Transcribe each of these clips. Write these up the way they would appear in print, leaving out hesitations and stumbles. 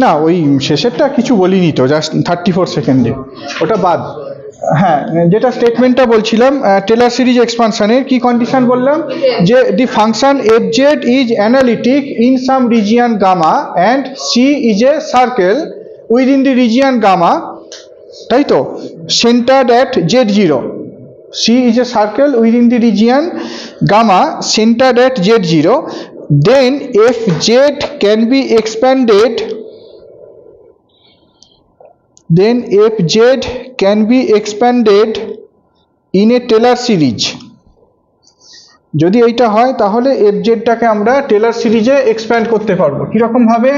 না, ওই শেষেরটা কিছু বলিনি তো, জাস্ট 34 সেকেন্ডে, ওটা বাদ। হ্যাঁ, যেটা স্টেটমেন্টটা বলছিলাম টেলর সিরিজ এক্সপানশনের কি কন্ডিশন বললাম, যে the function F Z is analytic in some region gamma and C is a circle within the region gamma, তাই তো, centred at Z0. C is a circle within the region gamma centered at Z0. Then if Z can be expanded, in a Taylor series. যদি এইটা হয় তাহলে fz টাকে আমরা Taylor সিরিজে expand করতে পারবো। কিরকম ভাবে?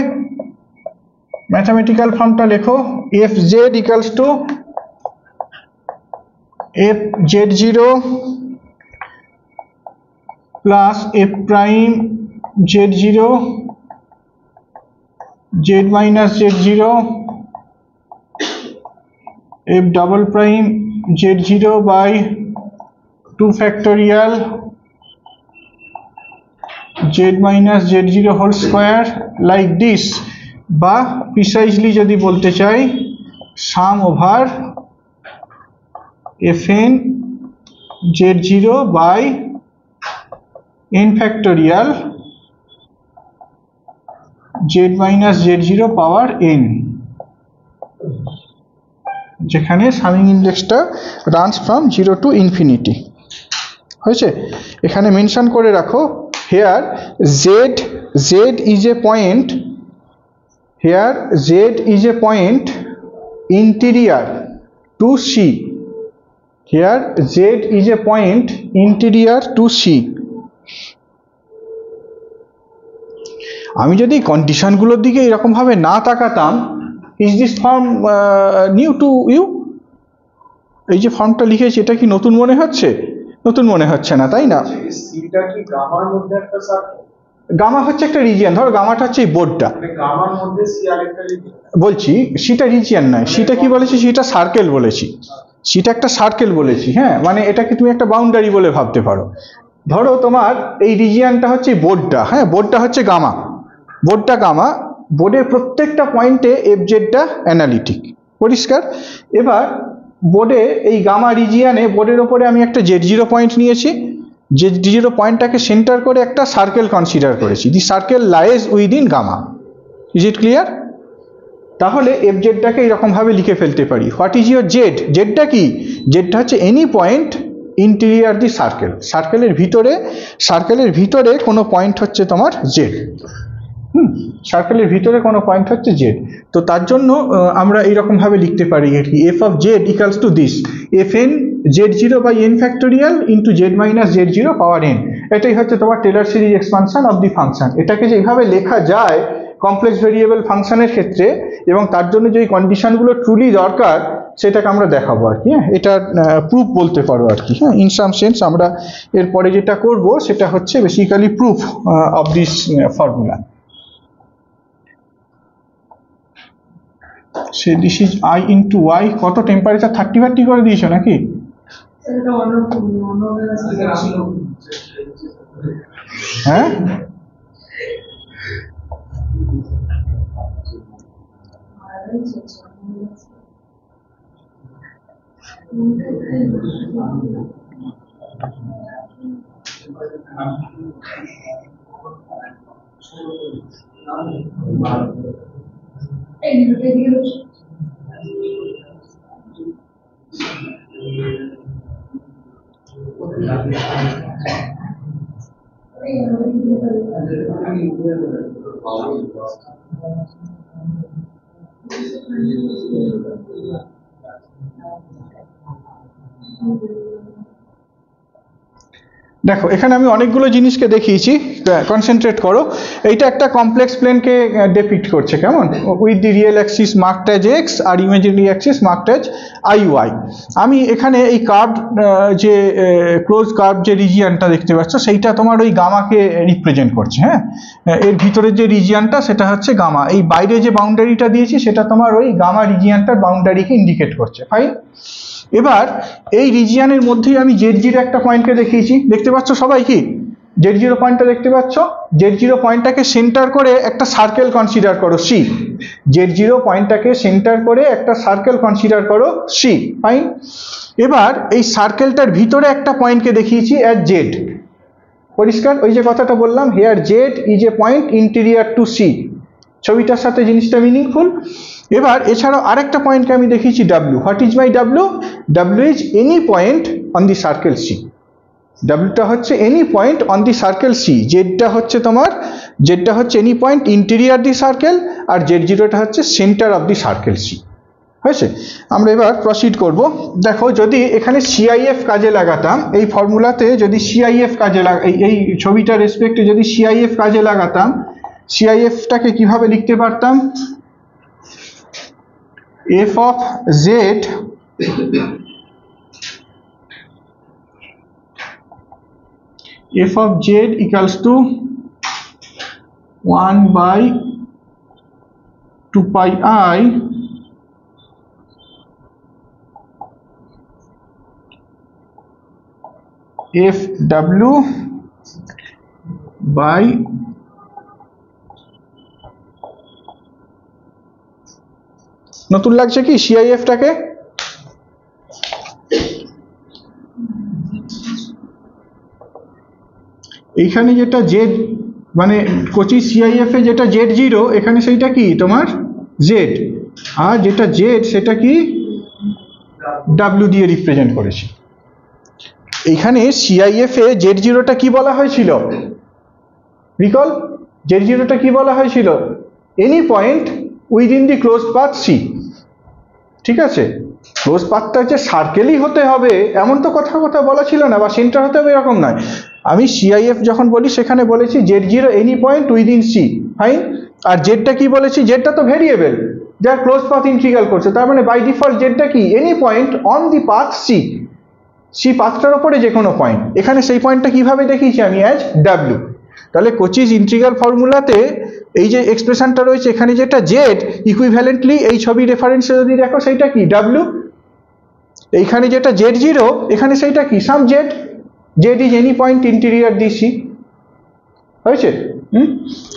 ম্যাথমেটিক্যাল ফর্মটা লেখো, fz equals to fz0 plus f prime z0 z minus z0 f double prime z0 by 2 factorial z minus z0 whole square like this, বা প্রিসাইজলি যদি বলতে চাই সাম over fn z0 by n factorial z minus z0 power n, যেখানে summing ইন্ডেক্সটা runs from 0 to infinity হয়েছে। এখানে mention করে রাখো, here z is a point, here z is a point interior to C, here z is a point interior to C. আমি যদি কন্ডিশনগুলোর দিকে এরকম ভাবে না তাকাতাম, is this form new to you? এই যে ফর্মটা লিখেছি এটা কি নতুন মনে হচ্ছে? নতুন মনে হচ্ছে না, তাই না? সিটা কি গামার মধ্যে একটা সার্কেল? গামা হচ্ছে একটা রিজিয়ন, ধরো গামাটা হচ্ছে এই বোর্ডটা, গামার মধ্যে সি আরেকটা রিজিয়ন বলছি, সিটা রিজিয়ন নয়, সিটা কি বলেছি, সিটা সার্কেল বলেছি, সিটা একটা সার্কেল বলেছি। হ্যাঁ, মানে এটাকে তুমি একটা বাউন্ডারি বলে ভাবতে পারো। ধরো তোমার এই রিজিয়নটা হচ্ছে বোর্ডটা, হ্যাঁ, বোর্ডটা হচ্ছে গামা, বোর্ডটা গামা, বোর্ডের প্রত্যেকটা পয়েন্টে এফজেডটা অ্যানালিটিক, পরিষ্কার। এবার বোর্ডে এই গামা রিজিয়নে বোর্ডের ওপরে আমি একটা Z0 পয়েন্ট নিয়েছি, Z0 পয়েন্টটাকে সেন্টার করে একটা সার্কেল কনসিডার করেছি, the circle lies within gamma. Is it clear? তাহলে এফজেডটাকে এরকম ভাবে লিখে ফেলতে পারি, হোয়াট ইজ ইউর জেড? জেডটা কি? জেডটা হচ্ছে any point interior the circle, সার্কেলের ভিতরে কোনো পয়েন্ট হচ্ছে তোমার জেড। সার্কেলের ভিতরে কোনো পয়েন্ট হচ্ছে জেড। তো তার জন্য আমরা এইরকম ভাবে লিখতে পারি আর কি, F of Z equals to this, F N z0 by n factorial into z minus z0 power n। এটাই হচ্ছে তোমার Taylor series expansion of the function. এটাকে যে এইভাবে লেখা যায় কমপ্লেক্স ভেরিয়েবল ফাংশনের ক্ষেত্রে, এবং তার জন্য যে কন্ডিশনগুলো ট্রুলি দরকার সেটাকে আমরা দেখাবো আর কি। হ্যাঁ, এটা প্রুফ বলতে পারো আর কি। হ্যাঁ, ইন সাম সেন্স আমরা এরপরে যেটা করব সেটা হচ্ছে basically proof of this formula. Say this is I into Y, কত টেম্পারেচার 30 করে দিয়েছো নাকি? হ্যাঁ, দেখো এখানে আমি অনেকগুলো জিনিসকে দেখিয়েছি, কনসেন্ট্রেট করো। এইটা একটা কমপ্লেক্স প্লেনকে ডেপিক্ট করছে, কেমন? With the real axis marked as X আর imaginary axis marked as I Y. আমি এখানে এই কার্ভ যে ক্লোজ কার্ভ যে রিজিয়নটা দেখতে পাচ্ছ সেইটা তোমার ওই গামাকে রিপ্রেজেন্ট করছে। হ্যাঁ, এর ভিতরের যে রিজিয়নটা সেটা হচ্ছে গামা, এই বাইরে যে বাউন্ডারিটা দিয়েছি সেটা তোমার ওই গামা রিজিয়নটার বাউন্ডারিকে ইন্ডিকেট করছে। ফাইন। এবার এই রিজিয়নের মধ্যেই আমি Z0 একটা পয়েন্টকে দেখিয়েছি, দেখতে পাচ্ছ সবাই কি? Z0 পয়েন্টটা দেখতে পাচ্ছ, Z0 পয়েন্টটাকে সেন্টার করে একটা সার্কেল কনসিডার করো C। Z0 পয়েন্টটাকে সেন্টার করে একটা সার্কেল কনসিডার করো C, ফাইন। এবার এই সার্কেলটার ভিতরে একটা পয়েন্টকে দেখিয়েছি অ্যাজ Z, পরিষ্কার? ওই যে কথাটা বললাম, here Z is a point interior to C, ছবিটার সাথে জিনিসটা মিনিংফুল। এবার এছাড়াও আরেকটা পয়েন্টকে আমি দেখিয়েছি W। What is my W? W is any point on the circle C। W হচ্ছে any point on the circle C, জেডটা হচ্ছে তোমার, জেডটা হচ্ছে any point interior the circle, আর Z0টা হচ্ছে centre of the circle C, হয়েছে? আমরা এবার প্রসিড করব। দেখো, যদি এখানে CIF কাজে লাগাতাম, এই ফর্মুলাতে যদি CIF কাজে এই ছবিটার রেসপেক্টে যদি CIF কাজে লাগাতাম, CIF-টাকে কিভাবে লিখতে পারতাম? f of z equals to 1 by 2 pi I FW by নতুন লাগছে কি CIF-টাকে? এইখানে যেটা Z, মানে কোচি CIF এ যেটা Z0, এখানে সেইটা কি তোমার Z, আর যেটা Z সেটা কি W দিয়ে রিপ্রেজেন্ট করেছি। এইখানে CIF এ Z0টা কি বলা হয়েছিল? রিকল, Z0টা কি বলা হয়েছিল? Any point within the closed path C, ঠিক আছে? ক্লোজ পাথটা যে সার্কেলই হতে হবে এমন তো কথা বলা ছিল না, বা সেন্টার হতে হবে এরকম নয়। আমি CIF যখন বলি সেখানে বলেছি Z0 any point within C, fine. আর জেডটা কি বলেছি? জেডটা তো ভেরিয়েবল, যা ক্লোজ পাথ ইন্টিগ্রাল করছে, তার মানে বাই ডিফল্ট জেডটা কি? Any point on the path C পাথটার ওপরে যে কোনো পয়েন্ট। এখানে সেই পয়েন্টটা কিভাবে দেখিয়েছি আমি? As W। তাহলে কোচিজ ইন্টিগ্রাল ফর্মুলাতে এই যে এক্সপ্রেশনটা রয়েছে এখানে যেটা Z, ইকুইভ্যালেন্টলি এই ছবি রেফারেন্সে যদি দেখো সেইটা কি? W। এইখানে যেটা Z0, এখানে সেইটা কি? সাম Z is any point interior the C, হয়েছে?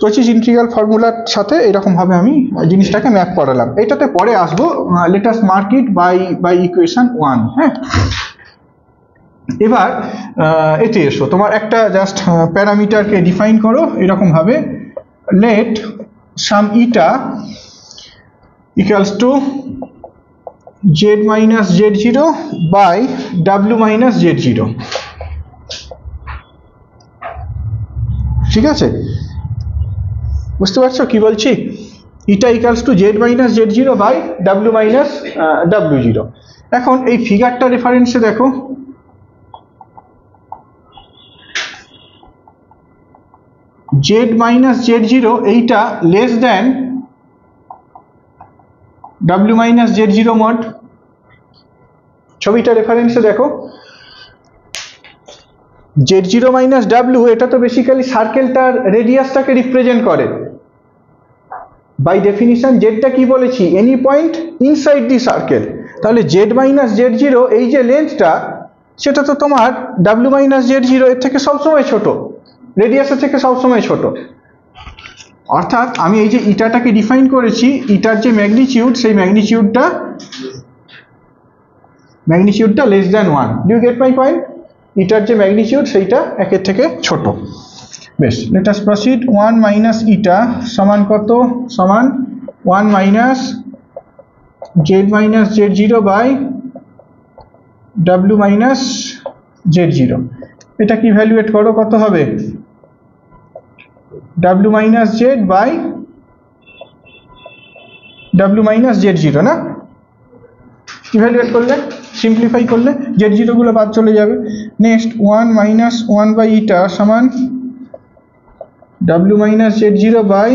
কোচিজ ইন্টিগ্রাল ফর্মুলার সাথে এরকম ভাবে আমি জিনিসটাকে ম্যাপ করালাম। এটাতে পরে আসবো, let us mark it by equation 1। হ্যাঁ, এবার এতে এসো, তোমার একটা জাস্ট প্যারামিটারকে ডিফাইন করো এরকম ভাবে, let some eta equals to Z minus Z0 by W minus Z0, ঠিক আছে? বুঝতে পারছো কি বলছি? Eta equals to Z minus Z0 by W minus W0। এখন এই ফিগারটা রেফারেন্সে দেখো, Z minus Z0 এইটা less than W minus Z0 mod। ছবিটা রেফারেন্সে দেখো, Z0 minus W এটা তো বেসিক্যালি সার্কেলটার রেডিয়াসটাকে রিপ্রেজেন্ট করে। বাই ডেফিনিশন জেডটা কি বলেছি? Any point inside the circle. তাহলে Z minus Z0 এই যে লেন্থটা, সেটা তো তোমার W minus Z0 এর থেকে সবসময় ছোট, রেডিয়াসের থেকে সবসময় ছোট। অর্থাৎ আমি এই যে ইটাটাকে ডিফাইন করেছি, ইটার যে ম্যাগনিটিউড, সেই ম্যাগনিটিউডটা less than 1। Do you get my point? ইটার যে ম্যাগনিটিউড সেইটা একের থেকে ছোট। বেশ, let us proceed. 1 minus eta সমান কত? সমান 1 minus Z minus Z0 by W minus Z0। এটা কি ভ্যালুয়েট করো, কত হবে? W minus Z by W minus Z0 না? ইভ্যালুয়েট করলে, সিম্পলিফাই করলে Z0 গুলো বাদ চলে যাবে। নেক্সট 1 minus 1 by ইটা সমান W minus Z0 by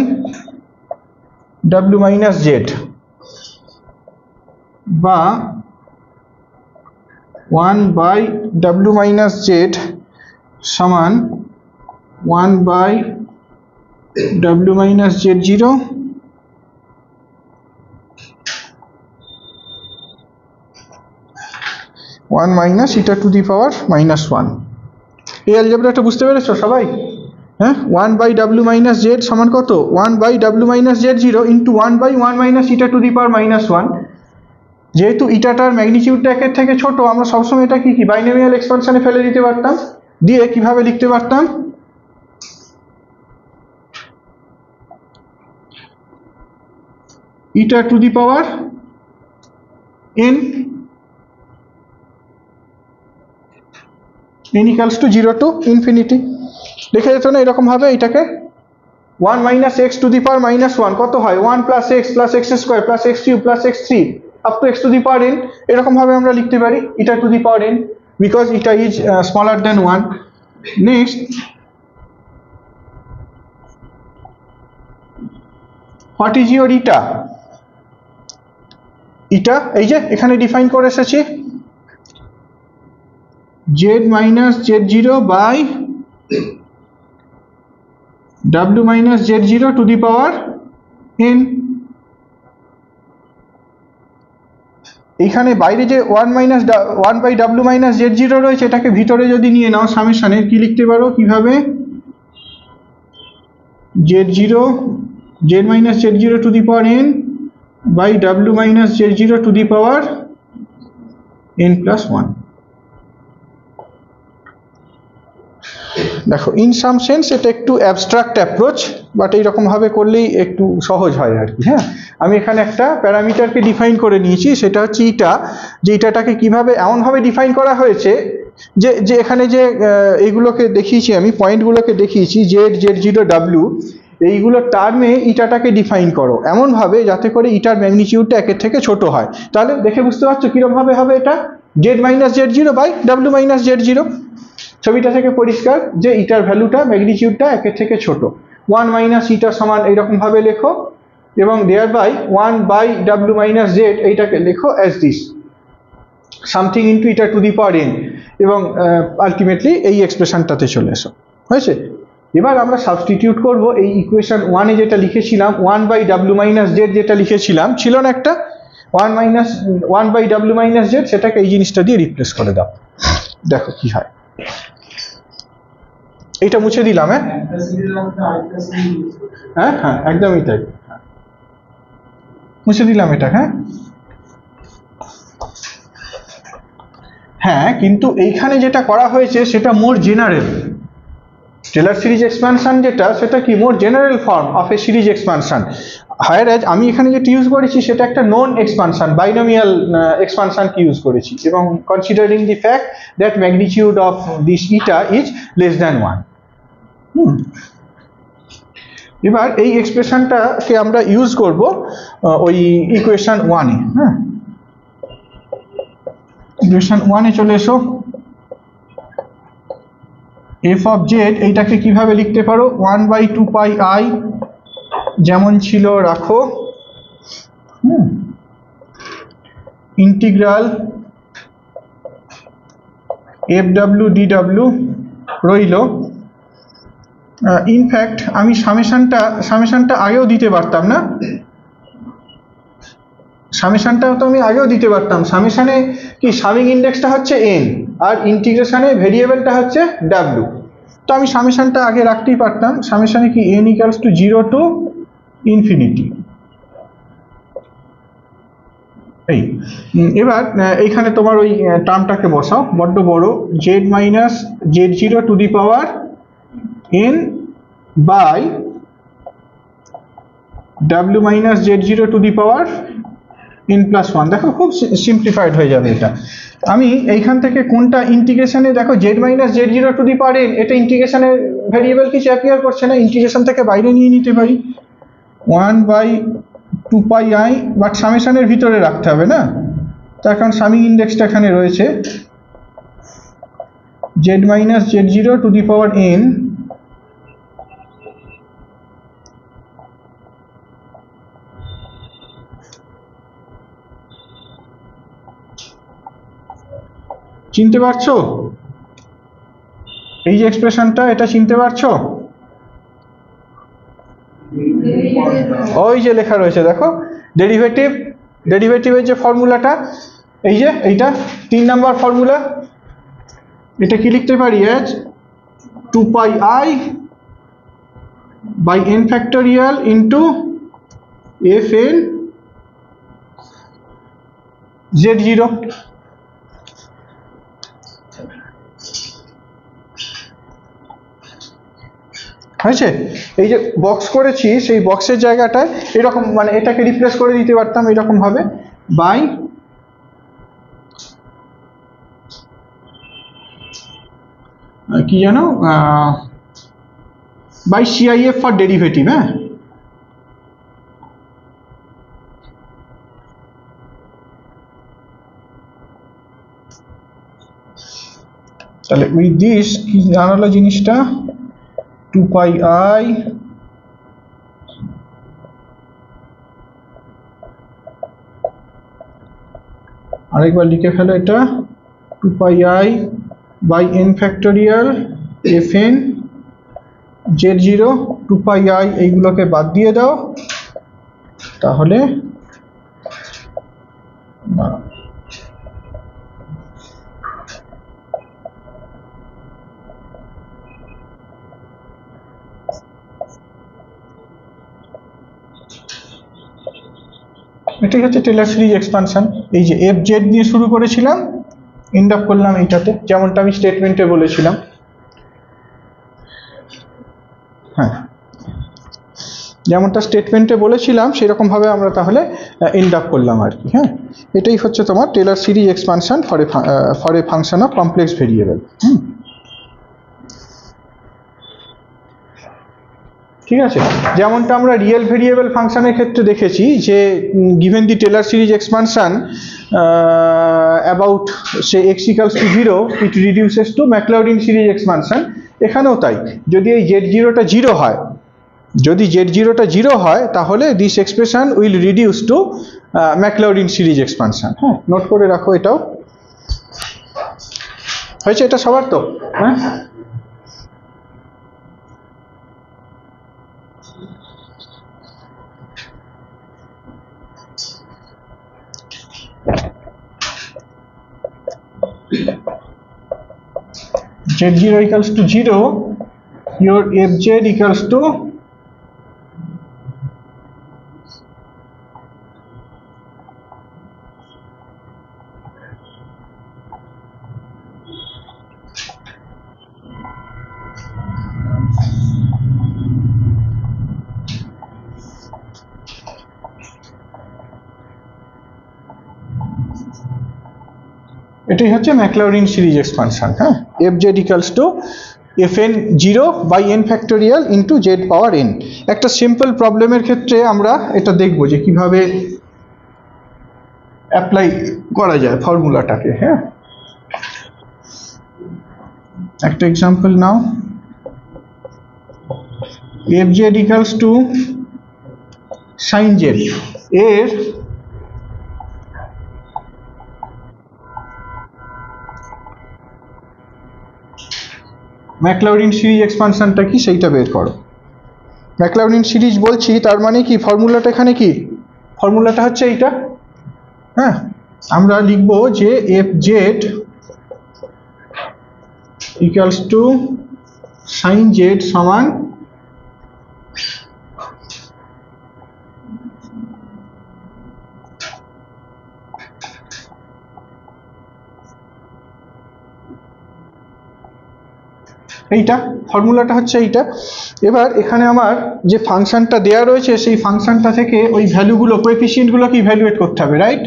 W minus Z, বা 1 by W minus Z সমান 1 by W minus Z0 1 minus eta to the power minus 1। এই অ্যালজেব্রাটা বুঝতে পেরেছো সবাই? হ্যাঁ, 1/w মাইনাস জেড সমান কত? 1/w minus Z 0 into 1/1 minus eta to the power -1। যেহেতু ইটাটার ম্যাগনিটিউডটা একের থেকে ছোট, আমরা সবসময় এটা কি বাইনোমিয়াল এক্সপানশনে ফেলে দিতে পারতাম, দিয়ে কিভাবে লিখতে পারতাম? Eta to the power n equals to 0 to infinity. লিখে যেত না এরকম ভাবে এটাকে? 1 minus X to the power -1 কত হয়? 1 plus X square plus X cube plus X three up to X to the power n। এরকম ভাবে আমরা লিখতে পারি eta to the power n because eta is smaller than 1। Next, what is your eta? Eta এই যে এখানে define করে এসেছি, Z minus Z 0 by w minus Z 0 to the power n। এইখানে বাইরে যে 1/w মাইনাস জেড 0 রয়েছে, এটাকে ভিতরে যদি নিয়ে নাও সামেশনে, কি লিখতে পারো কিভাবে? Z minus Z 0 to the power n by w minus Z 0 to the power n plus 1। দেখো, ইন সাম সেন্স এটা একটু অ্যাবস্ট্রাক্ট অ্যাপ্রোচ, বাট এইরকম ভাবে করলেই একটু সহজ হয় আর কি। হ্যাঁ, আমি এখানে একটা প্যারামিটারকে ডিফাইন করে নিয়েছি, সেটা হচ্ছে ইটা। যে ইটাটাকে কিভাবে এমনভাবে ডিফাইন করা হয়েছে যে এখানে যে এইগুলোকে দেখিয়েছি, আমি পয়েন্টগুলোকে দেখিয়েছি জেড জেড 0 w, এইগুলো টার্মে ইটাটাকে ডিফাইন করো এমনভাবে যাতে করে ইটার ম্যাগনিটিউডটা একের থেকে ছোট হয়। তাহলে দেখে বুঝতে পারছো কিরকম ভাবে হবে এটা? Z minus Z 0 by w minus Z 0। ছবিটা থেকে পরিষ্কার যে ইটার ভ্যালুটা ম্যাগনিটিউডটা একের থেকে ছোট। 1 মাইনাস ইটা সমান এইরকম ভাবে লেখো, এবং there by 1/w minus Z এইটাকে লেখো as this something into eta to the power n, এবং আলটিমেটলি এই এক্সপ্রেশনটাতে চলে এসো। হয়েছে? এবার আমরা সাবস্টিটিউট করব এই ইকুয়েশন 1 এ যেটা লিখেছিলাম, 1/w মাইনাস জেড যেটা লিখেছিলাম, ছিল না একটা 1/w মাইনাস জেড, সেটাকে এই জিনিসটা দিয়ে রিপ্লেস করে দাও। দেখো কি হয়। এইটা মুছে দিলাম। হ্যাঁ হ্যাঁ, একদমই তাই, মুছে দিলাম এটা। হ্যাঁ হ্যাঁ, কিন্তু এইখানে যেটা করা হয়েছে সেটা more general. Taylor series expansion যেটা, সেটা কি more general form of a series expansion. Whereas আমি এখানে যেটা ইউজ করেছি সেটা একটা নন এক্সপানশন, বাইনোমিয়াল এক্সপানশনকে ইউজ করেছি, এবং considering the fact that magnitude of this eta is less than 1। এবার এই এক্সপ্রেশনটাকে আমরা ইউজ করব ওই ইকুয়েশন 1 এ। হ্যাঁ, ইকুয়েশন 1 এ চলে এসো। এফ অফ জেড এইটাকে কিভাবে লিখতে পারো? 1/2 পাই আই যেমন ছিল রাখো, ইন্টিগ্রাল FW DW রইল। ইনফ্যাক্ট আমি সামেশনটা আগেও দিতে পারতাম না, সামেশনটা তো আমি আগেও দিতে পারতাম। সামেশনে কি সামিং ইন্ডেক্সটা হচ্ছে n, আর ইন্টিগ্রেশনে ভেরিয়েবলটা হচ্ছে w। তো আমি সামেশনটা আগে রাখতেই পারতাম। সামেশনে কি n equals to 0 to infinity. এই এবার এইখানে তোমার ওই টার্মটাকে বসাও, বড্ড বড়, Z minus Z 0 to the power n by w minus Z 0 to the power n plus 1। দেখো খুব সিম্পলিফাইড হয়ে যাবে এটা। আমি এইখান থেকে কোনটা ইন্টিগ্রেশনে, দেখো Z minus Z 0 to the power n, এটা ইন্টিগ্রেশনের ভেরিয়েবল কিছু অ্যাপিয়ার করছে না, ইন্টিগ্রেশন থেকে বাইরে নিয়ে নিতে পারি 1/2 পাই আই, বাট সামেশনের ভিতরে রাখতে হবে না, তার কারণ সামিং ইন্ডেক্সটা এখানে রয়েছে। Z minus Z 0 to the power n চিনতে পারছো? এই যে এক্সপ্রেশনটা, এটা চিনতে পারছো? ওই যে লেখা রয়েছে দেখো, ডেরিভেটিভের যে ফর্মুলাটা, এই যে এইটা 3 নাম্বার ফর্মুলা। এটা কি লিখতে পারি? As 2 pi I by n factorial into fn z0। হয়েছে? এই যে বক্স করেছি সেই বক্সের জায়গাটায় এরকম মানে এটাকে রিপ্লেস করে দিতে পারতাম এরকম ভাবে বাই কি জানো বাই CIF ফর ডেরিভেটিভ। হ্যাঁ, তাহলে উইথ দিস কি জানালো জিনিসটা 2 pi I আরেকবার লিখে ফেলো এটা 2 pi I by n factorial fn z0 2 pi I এইগুলোকে বাদ দিয়ে দাও তাহলে এটাই হচ্ছে টেলর সিরিজ এক্সপানশন। এই যে fz দিয়ে শুরু করেছিলাম এন্ড আপ করলাম এইটাতে, যেমনটা আমি স্টেটমেন্টে বলেছিলাম। হ্যাঁ, যেমনটা স্টেটমেন্টে বলেছিলাম সেরকম ভাবে আমরা তাহলে এন্ড আপ করলাম আর কি। হ্যাঁ, এটাই হচ্ছে তোমার Taylor series expansion for a function of complex variable. ঠিক আছে, যেমনটা আমরা রিয়েল ভেরিয়েবল ফাংশনের ক্ষেত্রে দেখেছি যে given the Taylor series expansion about say x equals to 0 it reduces to Maclaurin series expansion. এখানেও তাই, যদি এই z0টা 0 হয়, যদি z0টা 0 হয় তাহলে this expression will reduce to Maclaurin series expansion. হ্যাঁ, নোট করে রাখো এটাও। হয়েছে এটা সবার তো? হ্যাঁ, z0 equals to 0, your fz equals to এটাই হচ্ছে ম্যাকলাউরিন সিরিজ এক্সপানশন। হ্যাঁ, fz equals to fn 0 by n factorial into z power n। একটা সিম্পল প্রবলেমের ক্ষেত্রে আমরা এটা দেখব যে কিভাবে অ্যাপ্লাই করা যায় ফর্মুলাটাকে। হ্যাঁ, একটা example now. fz equals to sin z এর ম্যাকলাউরিন সিরিজ এক্সপানশনটা কি সেইটা বের করো। ম্যাকলাউরিন সিরিজ বলছি তার মানে কি ফর্মুলাটা এখানে কি, ফর্মুলাটা হচ্ছে এইটা। হ্যাঁ, আমরা লিখব যে fz equals to sin z সমান এইটা, ফর্মুলাটা হচ্ছে এইটা। এবার এখানে আমার যে ফাংশনটা দেয়া রয়েছে সেই ফাংশনটা থেকে ওই ভ্যালুগুলো কোএফিসিয়েন্টগুলোকে ইভ্যালুয়েট করতে হবে, রাইট?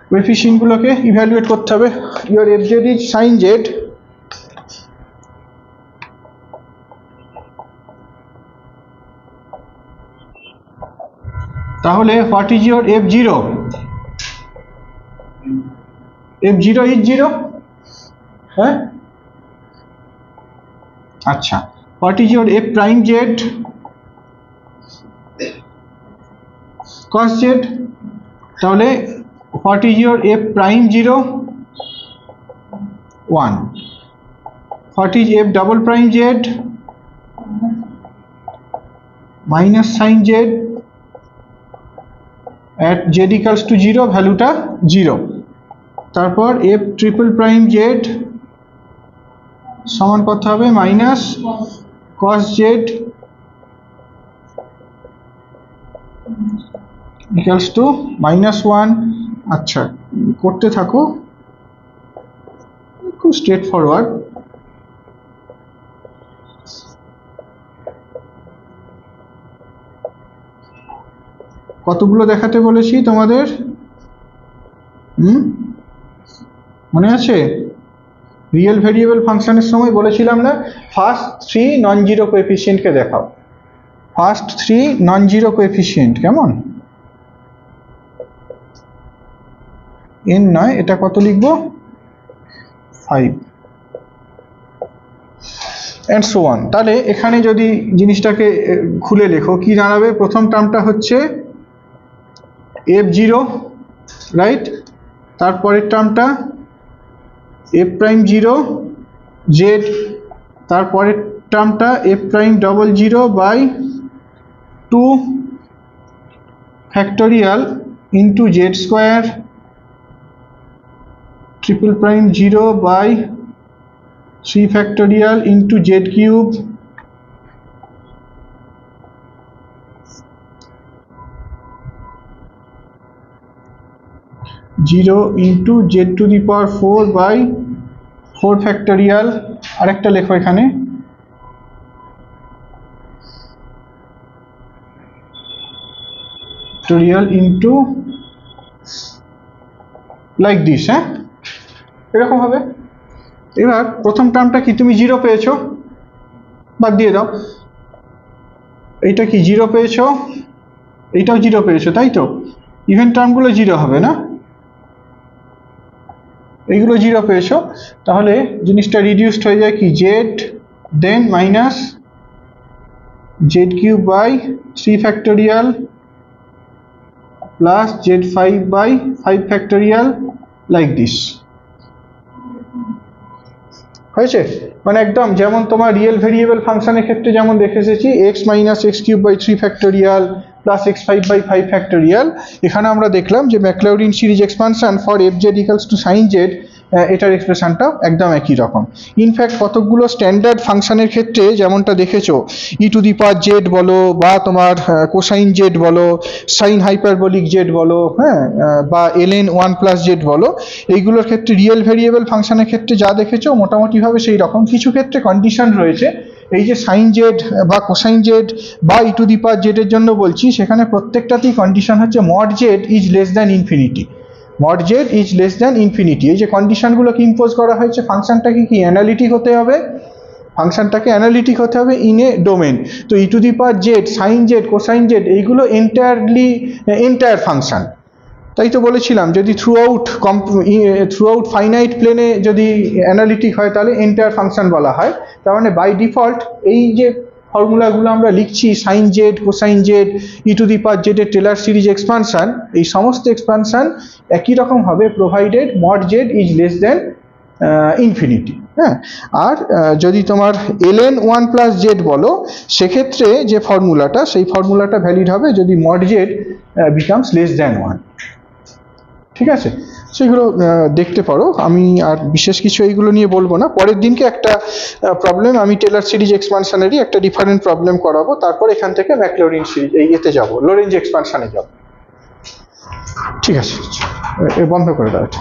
কোএফিসিয়েন্টগুলোকে ইভ্যালুয়েট করতে হবে। Your fz is sin z, তাহলে what is your f0? f0 is 0। হ্যাঁ, আচ্ছা, what is your f prime z? cos z। তাহলে what is your f prime 0? 1। What is f double prime z? Minus sin z at z equals to 0, ভ্যালুটা 0। তারপর f triple prime z সমান কত হবে minus cos z equals to -1। আচ্ছা করতে থাকো, খুব স্ট্রেট ফরওয়ার্ড। কতগুলো দেখাতে বলেছি তোমাদের? মনে আছে? রিয়েল ভেরিয়েবল ফাংশনের সময় বলেছিলাম না, ফার্স্ট 3 নন জিরো কোএফিসিয়েন্টকে দেখাও। ফার্স্ট 3 নন জিরো কোএফিসিয়েন্ট কেমন? n নয়, এটা কত লিখবো? 5 and so on। তাহলে এখানে যদি জিনিসটাকে খুলে লেখো কি দাঁড়াবে? প্রথম টার্মটা হচ্ছে f0, রাইট? তারপরের টার্মটা f'0 z, তারপরের টার্মটা f'00/2 factorial into z square (0/3 factorial into z cube (0 into z⁴/4 factorial. আরেকটা লেখো এখানে ফ্যাক্টোরিয়াল ইন্টু লাইক দিস। হ্যাঁ, এরকম হবে। এবার প্রথম টার্মটা কি তুমি 0 পেয়েছো, বাদ দিয়ে দাও। এইটা কি 0 পেয়েছো, এইটাও 0 পেয়েছো, তাই তো? ইভেন টার্মগুলো 0 হবে না, এইগুলো 0 পেয়েছো। তাহলে জিনিসটা রিডিউসড হয়ে যায় কি z then minus z³/3 factorial plus z5/5 factorial like this. হয়েছে? মানে একদম যেমন তোমার রিয়েল ভেরিয়েবল ফাংশনের ক্ষেত্রে যেমন দেখে এসেছি x - x³/3 factorial plus x5/5 factorial, এখানে আমরা দেখলাম যে Maclaurin series expansion for fz equals to sin z, এটার এক্সপ্রেশনটা একদম একই রকম। ইনফ্যাক্ট কতগুলো স্ট্যান্ডার্ড ফাংশনের ক্ষেত্রে যেমনটা দেখেছো e⁻z বলো বা তোমার কোসাইন জেড বলো, সাইন হাইপারবোলিক জেড বলো, হ্যাঁ, বা ln 1 + z বলো, এইগুলোর ক্ষেত্রে রিয়েল ভেরিয়েবল ফাংশনের ক্ষেত্রে যা দেখেছো মোটামুটিভাবে সেই রকম। কিছু ক্ষেত্রে কন্ডিশন রয়েছে, এই যে সাইন জেড বা কোসাইন জেড বা e⁻z এর জন্য বলছি, সেখানে প্রত্যেকটাতেই কন্ডিশন হচ্ছে mod z is less than infinity. mod z is less than infinity. এই যে কন্ডিশনগুলোকে ইম্পোজ করা হয়েছে, ফাংশনটাকে কি অ্যানালিটিক হতে হবে, ফাংশনটাকে অ্যানালিটিক হতে হবে ইন এ ডোমেন। তো e⁻z, sine Z, cosine Z এইগুলো এন্টায়ার ফাংশন। তাই তো বলেছিলাম যদি থ্রু আউট ফাইনাইট প্লেনে যদি অ্যানালিটিক হয় তাহলে এন্টায়ার ফাংশন বলা হয়। তার মানে বাই ডিফল্ট এই যে ফর্মুলাগুলো আমরা লিখছি, sign Z, cosine Z, e⁻z এর টেলার সিরিজ এক্সপানশন, এই সমস্ত এক্সপানশন একই রকম হবে provided mod z is less than infinity. হ্যাঁ, আর যদি তোমার ln 1 + z বলো, সেক্ষেত্রে যে ফর্মুলাটা, সেই ফর্মুলাটা ভ্যালিড হবে যদি mod z becomes less than 1। ঠিক আছে, সেগুলো দেখতে পারো। আমি আর বিশেষ কিছু এইগুলো নিয়ে বলবো না। পরের দিনকে একটা প্রবলেম আমি টেলার সিরিজ এক্সপানশনেরই একটা ডিফারেন্ট প্রবলেম করাবো, তারপর এখান থেকে ম্যাকলৌরিন সিরিজ এতে যাবো, লোরেঞ্জ এক্সপানশনে যাবো। ঠিক আছে, বন্ধ করে দাও এটা।